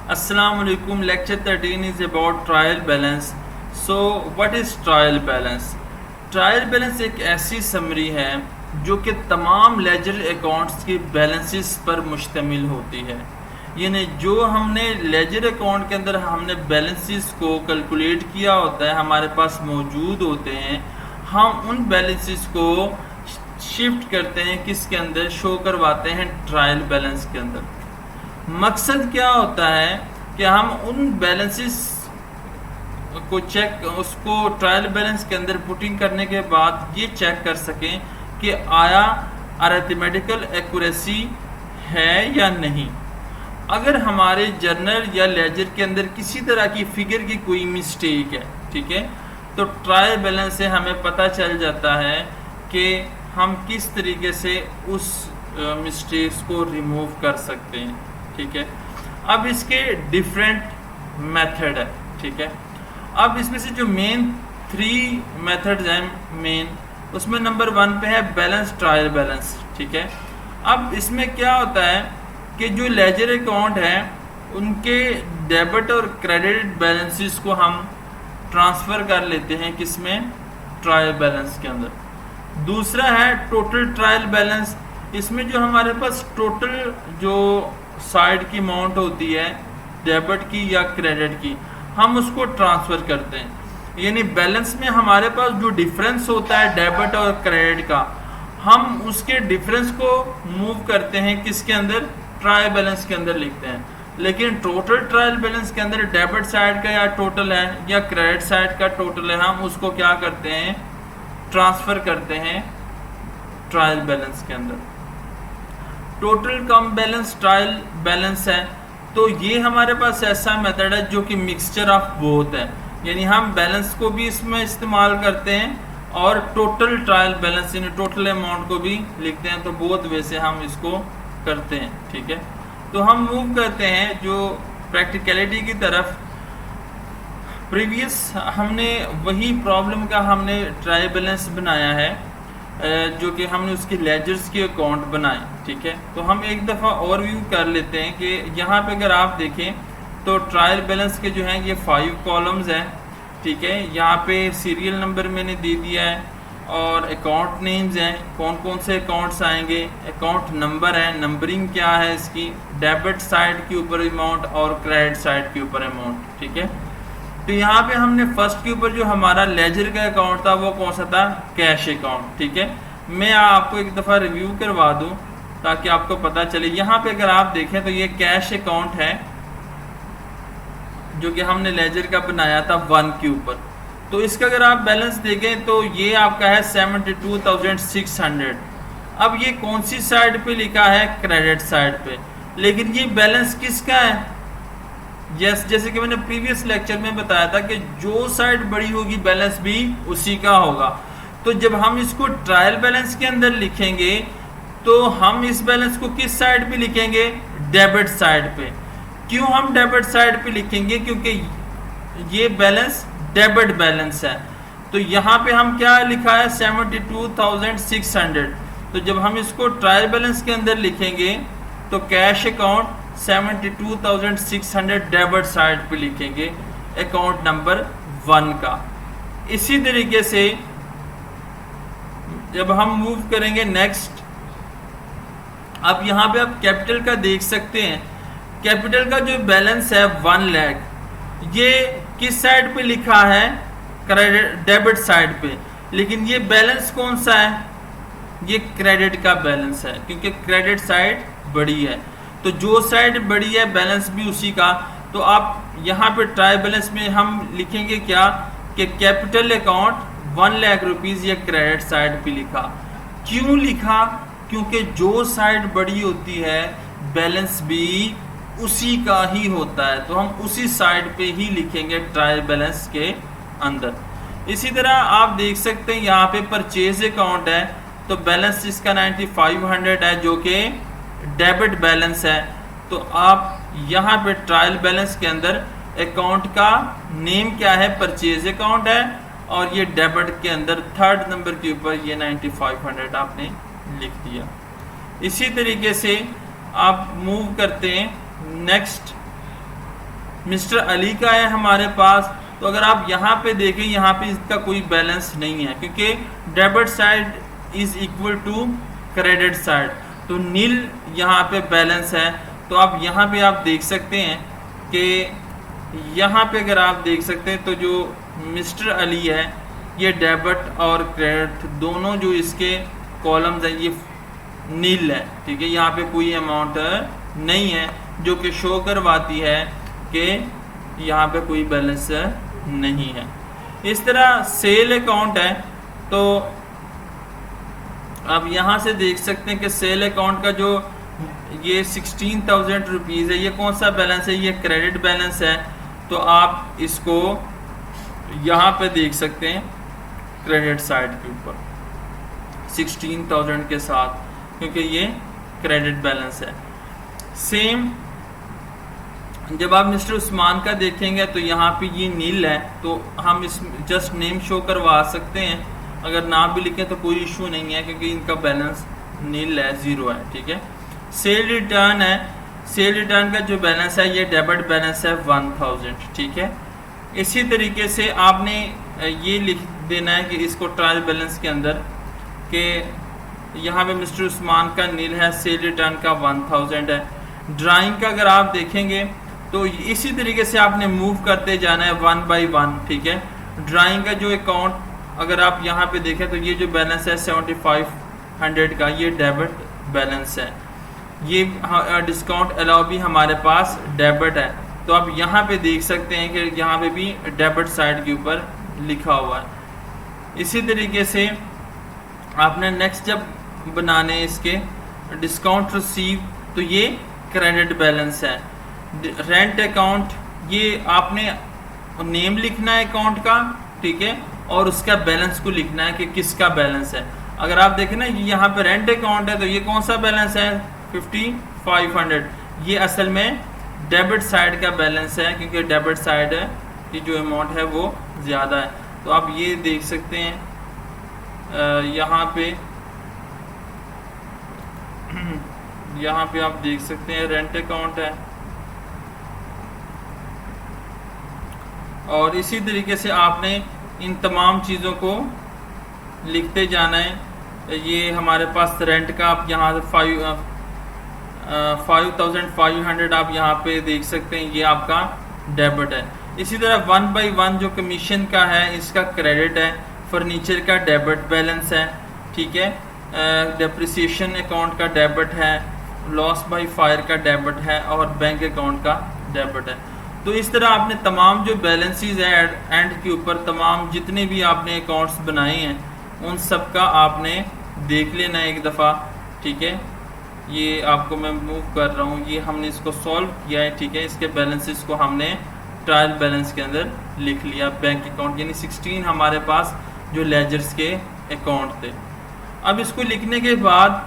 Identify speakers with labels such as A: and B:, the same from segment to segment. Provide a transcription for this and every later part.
A: Assalamualaikum. Lecture 13 is about trial balance. So what is trial balance? Trial balance एक ऐसी summary है जो कि तमाम लेजर अकाउंट्स की बैलेंसेस पर मुश्तमिल होती है। यानी जो हमने लेजर अकाउंट के अंदर हमने बैलेंसेस को कैलकुलेट किया होता है, हमारे पास मौजूद होते हैं, हम उन बैलेंसेस को शिफ्ट करते हैं किसके अंदर, शो करवाते हैं ट्रायल बैलेंस के अंदर। मकसद क्या होता है कि हम उन बैलेंसेस को उसको ट्रायल बैलेंस के अंदर पुटिंग करने के बाद ये चेक कर सकें कि आया अरिथमेटिकल एक्यूरेसी है या नहीं। अगर हमारे जर्नल या लेजर के अंदर किसी तरह की फिगर की कोई मिस्टेक है, ठीक है, तो ट्रायल बैलेंस से हमें पता चल जाता है कि हम किस तरीके से उस मिस्टेक्स को रिमूव कर सकते हैं। ठीक है, अब इसके डिफरेंट मेथड है। ठीक है, अब इसमें से जो मेन 3 मेथड्स हैं उसमें नंबर 1 पे है बैलेंस ट्रायल बैलेंस। ठीक है, अब इसमें क्या होता है कि जो लेजर अकाउंट है उनके डेबिट और क्रेडिट बैलेंसेस को हम ट्रांसफ़र कर लेते हैं किसमें, ट्रायल बैलेंस के अंदर। दूसरा है टोटल ट्रायल बैलेंस। इसमें जो हमारे पास टोटल जो साइड की अमाउंट होती है डेबिट की या क्रेडिट की, हम उसको ट्रांसफ़र करते हैं। यानी बैलेंस में हमारे पास जो डिफरेंस होता है डेबिट और क्रेडिट का, हम उसके डिफरेंस को मूव करते हैं किसके अंदर, ट्रायल बैलेंस के अंदर लिखते हैं। लेकिन टोटल ट्रायल बैलेंस के अंदर डेबिट साइड का या टोटल है या क्रेडिट साइड का टोटल है, हम उसको क्या करते हैं, ट्रांसफ़र करते हैं ट्रायल बैलेंस के अंदर। टोटल कम बैलेंस ट्रायल बैलेंस है, तो ये हमारे पास ऐसा मेथड है जो कि मिक्सचर ऑफ बोथ है। यानी हम बैलेंस को भी इसमें इस्तेमाल करते हैं और टोटल ट्रायल बैलेंस यानी टोटल अमाउंट को भी लिखते हैं। तो बोथ वे से हम इसको करते हैं। ठीक है, तो हम मूव करते हैं जो प्रैक्टिकलिटी की तरफ। प्रीवियस हमने वही प्रॉब्लम का हमने ट्रायल बैलेंस बनाया है जो कि हमने उसके लेजर्स के अकाउंट बनाए। ठीक है, तो हम एक दफ़ा और व्यू कर लेते हैं कि यहाँ पे अगर आप देखें तो ट्रायल बैलेंस के जो हैं ये 5 कॉलम्स हैं। ठीक है, यहाँ पे सीरियल नंबर मैंने दे दिया है और अकाउंट नेम्स हैं, कौन कौन से अकाउंट्स आएंगे, अकाउंट नंबर है, नंबरिंग क्या है इसकी, डेबिट साइड के ऊपर अमाउंट और क्रेडिट साइड के ऊपर अमाउंट। ठीक है, तो यहाँ पे हमने फर्स्ट के ऊपर जो हमारा लेजर का अकाउंट था वो कौन सा था, कैश अकाउंट। ठीक है, मैं आपको एक दफ़ा रिव्यू करवा दूँ ताकि आपको पता चले। यहाँ पे अगर आप देखें तो ये कैश अकाउंट है जो कि हमने लेजर का बनाया था 1 के ऊपर। तो इसका अगर आप बैलेंस देखें तो ये आपका है 72,600। अब ये कौन सी साइड पे लिखा है, क्रेडिट साइड पे, लेकिन ये बैलेंस किसका है। जैसे कि मैंने प्रीवियस लेक्चर में बताया था कि जो साइड बड़ी होगी बैलेंस भी उसी का होगा। तो जब हम इसको ट्रायल बैलेंस के अंदर लिखेंगे तो हम इस बैलेंस को किस साइड पे लिखेंगे, डेबिट साइड पे। क्यों हम डेबिट साइड पे लिखेंगे, क्योंकि ये बैलेंस डेबिट बैलेंस है। तो यहाँ पे हम क्या लिखा है, 72,600। तो जब हम इसको ट्रायल बैलेंस के अंदर लिखेंगे तो कैश अकाउंट 72,600 डेबिट साइड पे लिखेंगे अकाउंट नंबर 1 का। इसी तरीके से जब हम मूव करेंगे नेक्स्ट, अब यहाँ पे आप कैपिटल का देख सकते हैं। कैपिटल का जो बैलेंस है 1 लाख, ये किस साइड पे लिखा है, क्रेडिट डेबिट साइड पे, लेकिन ये बैलेंस कौन सा है, ये क्रेडिट का बैलेंस है क्योंकि क्रेडिट साइड बड़ी है। तो जो साइड बड़ी है बैलेंस भी उसी का। तो आप यहाँ पे ट्रायल बैलेंस में हम लिखेंगे क्या कि कैपिटल अकाउंट 1 लाख रुपीज़ ये क्रेडिट साइड पे लिखा। क्यों लिखा, क्योंकि जो साइड बड़ी होती है बैलेंस भी उसी का ही होता है, तो हम उसी साइड पे ही लिखेंगे ट्रायल बैलेंस के अंदर। इसी तरह आप देख सकते हैं यहाँ पे परचेज अकाउंट है, तो बैलेंस इसका 9500 है जो कि डेबिट बैलेंस है। तो आप यहाँ पे ट्रायल बैलेंस के अंदर अकाउंट का नेम क्या है, परचेज अकाउंट है, और ये डेबिट के अंदर 3rd नंबर के ऊपर ये 9500 आपने लिख दिया। इसी तरीके से आप मूव करते हैं नेक्स्ट। मिस्टर अली का है हमारे पास, तो अगर आप यहाँ पे देखें यहाँ पे इसका कोई बैलेंस नहीं है क्योंकि debit side is equal to credit side, तो नील यहाँ पे बैलेंस है। तो आप यहाँ पे आप देख सकते हैं कि यहाँ पे अगर आप देख सकते हैं तो जो मिस्टर अली है ये डेबिट और क्रेडिट दोनों जो इसके कॉलम्स हैं ये नील है, ठीक है, यहाँ पे कोई अमाउंट नहीं है जो कि शो करवाती है कि यहाँ पे कोई बैलेंस नहीं है। इस तरह सेल अकाउंट है, तो आप यहाँ से देख सकते हैं कि सेल अकाउंट का जो ये 16,000 रुपीज़ है, ये कौन सा बैलेंस है, ये क्रेडिट बैलेंस है। तो आप इसको यहाँ पे देख सकते हैं क्रेडिट साइड के ऊपर 16,000 के साथ, क्योंकि ये क्रेडिट बैलेंस है। सेम जब आप मिस्टर उस्मान का देखेंगे तो यहाँ पे ये नील है, तो हम इस जस्ट नेम शो करवा सकते हैं, अगर नाम भी लिखें तो कोई इशू नहीं है क्योंकि इनका बैलेंस नील है, ज़ीरो है, ठीक है। सेल रिटर्न है, सेल रिटर्न का जो बैलेंस है ये डेबिट बैलेंस है 1000, ठीक है। इसी तरीके से आपने ये लिख देना है कि इसको ट्रायल बैलेंस के अंदर कि यहाँ पे मिस्टर उस्मान का नील है, सेल रिटर्न का 1000 है। ड्राइंग का अगर आप देखेंगे तो इसी तरीके से आपने मूव करते जाना है 1 बाई 1, ठीक है। ड्राइंग का जो अकाउंट अगर आप यहाँ पे देखें तो ये जो बैलेंस है 7500 का, ये डेबिट बैलेंस है। ये डिस्काउंट अलाउ भी हमारे पास डेबिट है, तो आप यहाँ पे देख सकते हैं कि यहाँ पे भी डेबिट साइड के ऊपर लिखा हुआ है। इसी तरीके से आपने नेक्स्ट जब बनाने इसके डिस्काउंट रिसीव, तो ये क्रेडिट बैलेंस है। रेंट अकाउंट, ये आपने नेम लिखना है अकाउंट का, ठीक है, और उसका बैलेंस को लिखना है कि किसका बैलेंस है। अगर आप देखें ना यहाँ पे रेंट अकाउंट है, तो ये कौन सा बैलेंस है 5500, ये असल में डेबिट साइड का बैलेंस है क्योंकि डेबिट साइड है की जो अमाउंट है वो ज़्यादा है। तो आप ये देख सकते हैं यहाँ पे आप देख सकते हैं रेंट अकाउंट है, और इसी तरीके से आपने इन तमाम चीज़ों को लिखते जाना है। ये हमारे पास रेंट का आप यहाँ 5500 आप यहाँ पे देख सकते हैं, ये आपका डेबिट है। इसी तरह 1 बाई 1 जो कमीशन का है इसका क्रेडिट है, फर्नीचर का डेबिट बैलेंस है, ठीक है, डेप्रिसिएशन अकाउंट का डेबिट है, लॉस बाई फायर का डेबिट है और बैंक अकाउंट का डेबिट है। तो इस तरह आपने तमाम जो बैलेंसेस है एंड के ऊपर तमाम जितने भी आपने अकाउंट्स बनाए हैं उन सब का आपने देख लेना एक दफ़ा, ठीक है। ये आपको मैं मूव कर रहा हूँ, ये हमने इसको सॉल्व किया है, ठीक है। इसके बैलेंसेस को हमने ट्रायल बैलेंस के अंदर लिख लिया। बैंक अकाउंट यानी 16 हमारे पास जो लेजर्स के अकाउंट थे। अब इसको लिखने के बाद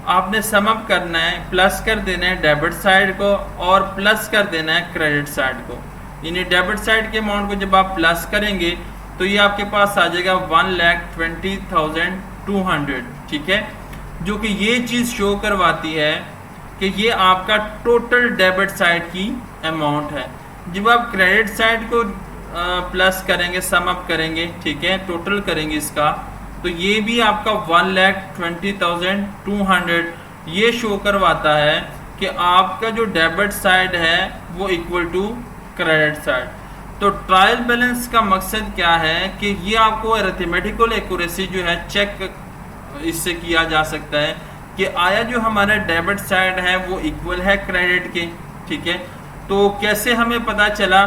A: आपने सम अप करना है, प्लस कर देना है डेबिट साइड को और प्लस कर देना है क्रेडिट साइड को। यानी डेबिट साइड के अमाउंट को जब आप प्लस करेंगे तो ये आपके पास आ जाएगा 1,20,200, ठीक है, जो कि ये चीज़ शो करवाती है कि ये आपका टोटल डेबिट साइड की अमाउंट है। जब आप क्रेडिट साइड को प्लस करेंगे, सम अप करेंगे, ठीक है, टोटल करेंगे इसका, तो ये भी आपका 1,20,200 ये शो करवाता है कि आपका जो डेबिट साइड है वो इक्वल टू क्रेडिट साइड। तो ट्रायल बैलेंस का मकसद क्या है कि ये आपको अरिथमेटिकल एक्यूरेसी जो है चेक इससे किया जा सकता है कि आया जो हमारा डेबिट साइड है वो इक्वल है क्रेडिट के, ठीक है। तो कैसे हमें पता चला,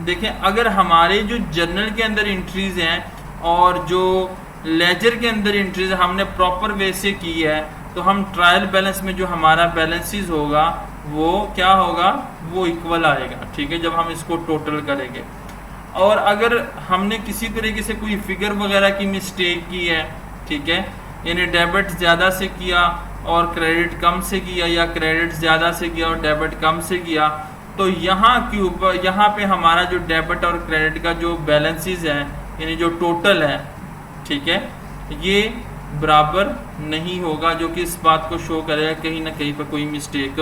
A: देखें, अगर हमारे जो जर्नल के अंदर एंट्रीज हैं और जो लेजर के अंदर एंट्रीज हमने प्रॉपर वे से की है, तो हम ट्रायल बैलेंस में जो हमारा बैलेंसेस होगा वो क्या होगा, वो इक्वल आएगा, ठीक है, जब हम इसको टोटल करेंगे। और अगर हमने किसी तरीके से कोई फिगर वगैरह की मिस्टेक की है, ठीक है, यानी डेबिट ज़्यादा से किया और क्रेडिट कम से किया, या क्रेडिट ज़्यादा से किया और डेबिट कम से किया, तो यहाँ के ऊपर यहाँ पे हमारा जो डेबिट और क्रेडिट का जो बैलेंसेस हैं यानी जो टोटल है, ठीक है, ये बराबर नहीं होगा, जो कि इस बात को शो करेगा कहीं ना कहीं पर कोई मिस्टेक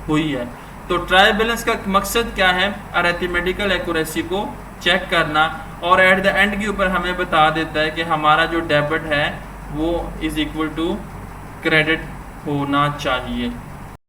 A: हुई है। तो ट्रायल बैलेंस का मकसद क्या है? अरिथमेटिकल एक्यूरेसी को चेक करना, और एट द एंड के ऊपर हमें बता देता है कि हमारा जो डेबिट है वो इज इक्वल टू क्रेडिट होना चाहिए।